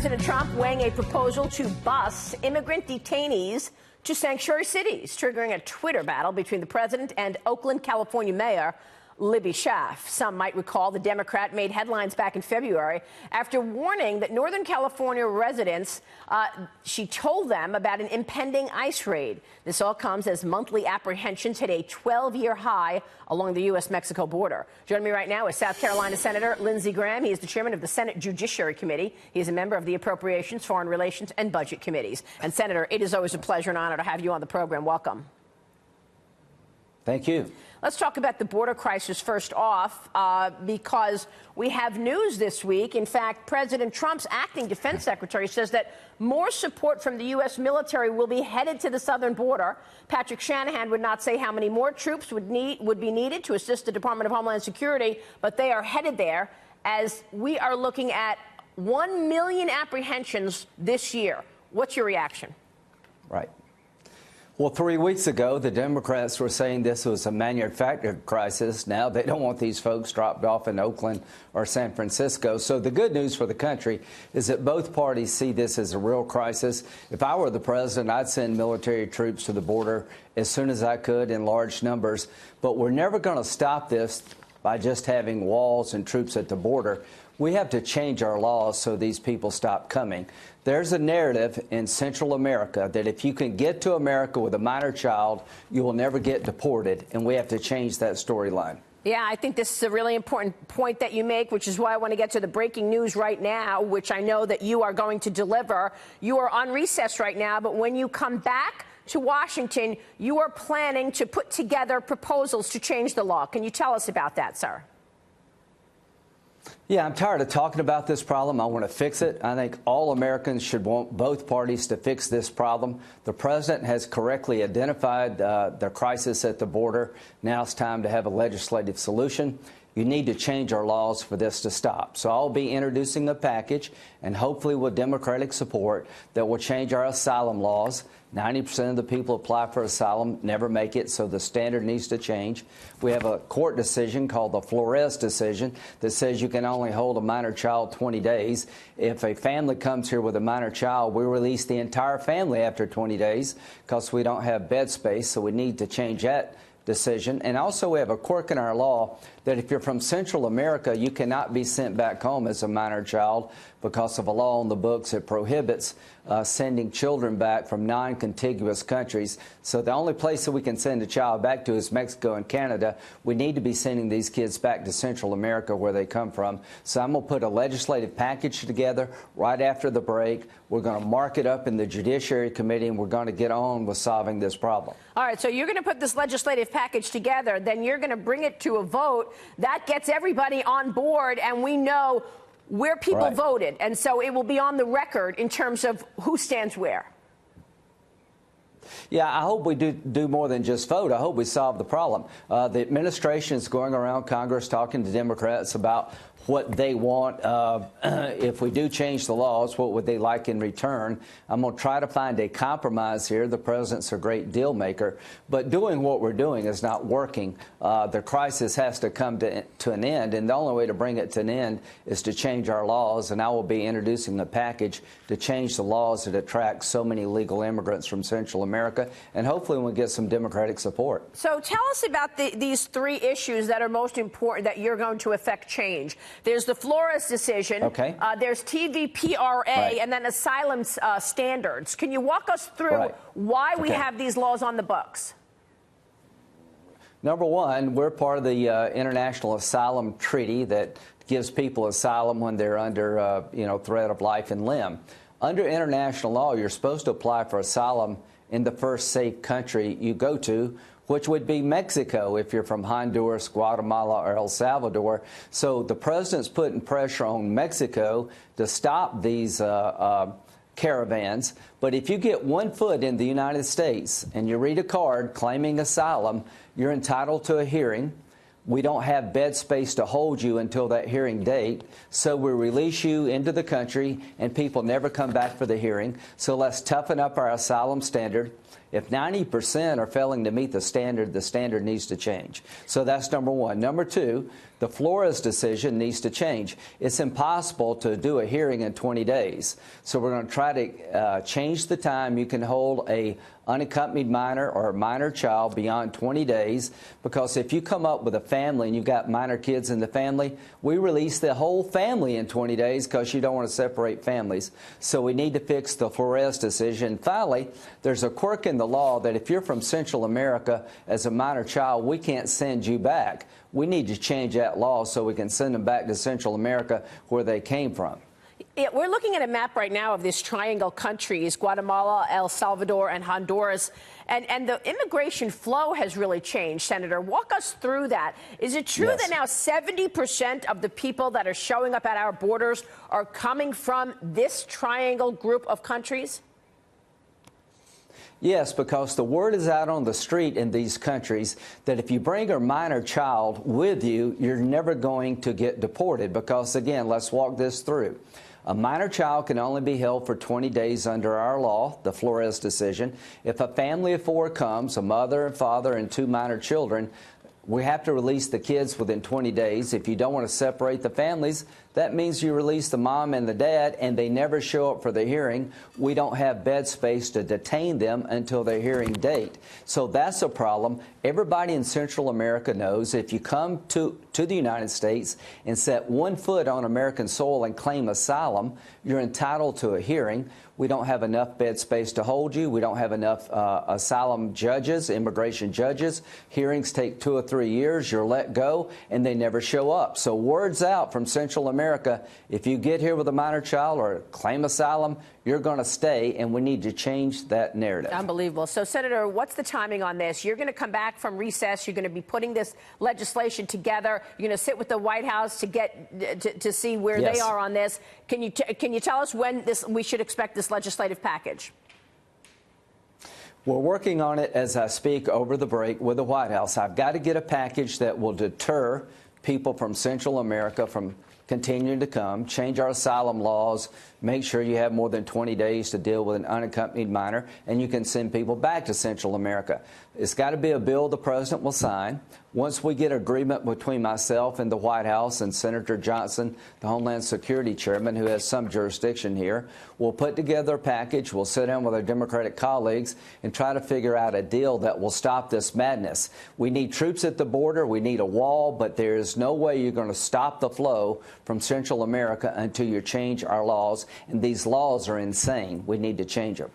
President Trump weighing a proposal to bus immigrant detainees to sanctuary cities, triggering a Twitter battle between the president and Oakland, California Mayor Libby Schaaf. Some might recall the Democrat made headlines back in February after warning that Northern California residents, she told them about an impending ICE raid. This all comes as monthly apprehensions hit a 12-year high along the U.S.-Mexico border. Joining me right now is South Carolina Senator Lindsey Graham. He is the chairman of the Senate Judiciary Committee. He is a member of the Appropriations, Foreign Relations, and Budget Committees. And, Senator, it is always a pleasure and honor to have you on the program. Welcome. Thank you. Let's talk about the border crisis first off, because we have news this week. In fact, President Trump's acting defense secretary says that more support from the U.S. military will be headed to the southern border. Patrick Shanahan would not say how many more troops would be needed to assist the Department of Homeland Security, but they are headed there as we are looking at 1 million apprehensions this year. What's your reaction? Right. Well, 3 weeks ago, the Democrats were saying this was a manufactured crisis. Now they don't want these folks dropped off in Oakland or San Francisco. So the good news for the country is that both parties see this as a real crisis. If I were the president, I'd send military troops to the border as soon as I could in large numbers. But we're never going to stop this by just having walls and troops at the border. We have to change our laws so these people stop coming. There's a narrative in Central America that if you can get to America with a minor child, you will never get deported, and we have to change that storyline. Yeah, I think this is a really important point that you make, which is why I want to get to the breaking news right now, which I know that you are going to deliver. You are on recess right now, but when you come back to Washington, you are planning to put together proposals to change the law. Can you tell us about that, sir? Yeah, I'm tired of talking about this problem. I want to fix it. I think all Americans should want both parties to fix this problem. The president has correctly identified the crisis at the border. Now it's time to have a legislative solution. You need to change our laws for this to stop. So I'll be introducing a package, and hopefully with Democratic support, that will change our asylum laws. 90% of the people apply for asylum never make it, so the standard needs to change. We have a court decision called the Flores decision that says you can only hold a minor child 20 days. If a family comes here with a minor child, we release the entire family after 20 days because we don't have bed space, so we need to change that decision. And also we have a quirk in our law that if you're from Central America, you cannot be sent back home as a minor child because of a law on the books that prohibits sending children back from non-contiguous countries. So the only place that we can send a child back to is Mexico and Canada. We need to be sending these kids back to Central America where they come from. So I'm going to put a legislative package together right after the break. We're going to mark it up in the Judiciary Committee, and we're going to get on with solving this problem. All right, so you're going to put this legislative package together, then you're going to bring it to a vote. That gets everybody on board, and we know where people voted. And so it will be on the record in terms of who stands where. Yeah, I hope we do more than just vote. I hope we solve the problem. The administration is going around Congress talking to Democrats about what they want. If we do change the laws, what would they like in return? I'm going to try to find a compromise here. The president's a great deal maker, but doing what we're doing is not working. The crisis has to come to an end, and the only way to bring it to an end is to change our laws, and I will be introducing the package to change the laws that attract so many legal immigrants from Central America, and hopefully we'll get some Democratic support. So tell us about these three issues that are most important that you're going to affect change. There's the Flores decision, there's TVPRA, and then asylum standards. Can you walk us through why we have these laws on the books? Number one, we're part of the International Asylum Treaty that gives people asylum when they're under threat of life and limb. Under international law, you're supposed to apply for asylum in the first safe country you go to, which would be Mexico if you're from Honduras, Guatemala, or El Salvador. So the president's putting pressure on Mexico to stop these caravans. But if you get 1 foot in the United States and you read a card claiming asylum, you're entitled to a hearing. We don't have bed space to hold you until that hearing date, so we release you into the country and people never come back for the hearing. So let's toughen up our asylum standard. If 90% are failing to meet the standard needs to change. So that's number one. Number two, the Flores decision needs to change. It's impossible to do a hearing in 20 days. So we're going to try to change the time you can hold a unaccompanied minor or a minor child beyond 20 days, because if you come up with a family and you've got minor kids in the family, we release the whole family in 20 days because you don't want to separate families. So we need to fix the Flores decision. Finally, there's a quirk in the law that if you're from Central America as a minor child, we can't send you back. We need to change that law so we can send them back to Central America where they came from. Yeah, we're looking at a map right now of this triangle countries, Guatemala, El Salvador, and Honduras. And the immigration flow has really changed, Senator. Walk us through that. Is it true that now 70% of the people that are showing up at our borders are coming from this triangle group of countries? Yes, because the word is out on the street in these countries that if you bring a minor child with you, you're never going to get deported. Because, again, let's walk this through. A minor child can only be held for 20 days under our law, the Flores decision. If a family of four comes, a mother and father and two minor children, we have to release the kids within 20 days. If you don't want to separate the families, that means you release the mom and the dad and they never show up for the hearing. We don't have bed space to detain them until their hearing date. So that's a problem. Everybody in Central America knows if you come to the United States and set 1 foot on American soil and claim asylum, you're entitled to a hearing. We don't have enough bed space to hold you. We don't have enough asylum judges, immigration judges. Hearings take 2 or 3 years. You're let go, and they never show up. So word's out from Central America. If you get here with a minor child or claim asylum, you're going to stay, and we need to change that narrative. Unbelievable. So, Senator, what's the timing on this? You're going to come back from recess. You're going to be putting this legislation together. You're going to sit with the White House to get to see where they are on this. Can you tell us when we should expect this legislative package? We're working on it as I speak over the break with the White House. I've got to get a package that will deter people from Central America from continuing to come, change our asylum laws, make sure you have more than 20 days to deal with an unaccompanied minor, and you can send people back to Central America. It's got to be a bill the president will sign. Once we get agreement between myself and the White House and Senator Johnson, the Homeland Security Chairman, who has some jurisdiction here, we'll put together a package. We'll sit down with our Democratic colleagues and try to figure out a deal that will stop this madness. We need troops at the border. We need a wall, but there is no way you're going to stop the flow from Central America until you change our laws. And these laws are insane. We need to change them.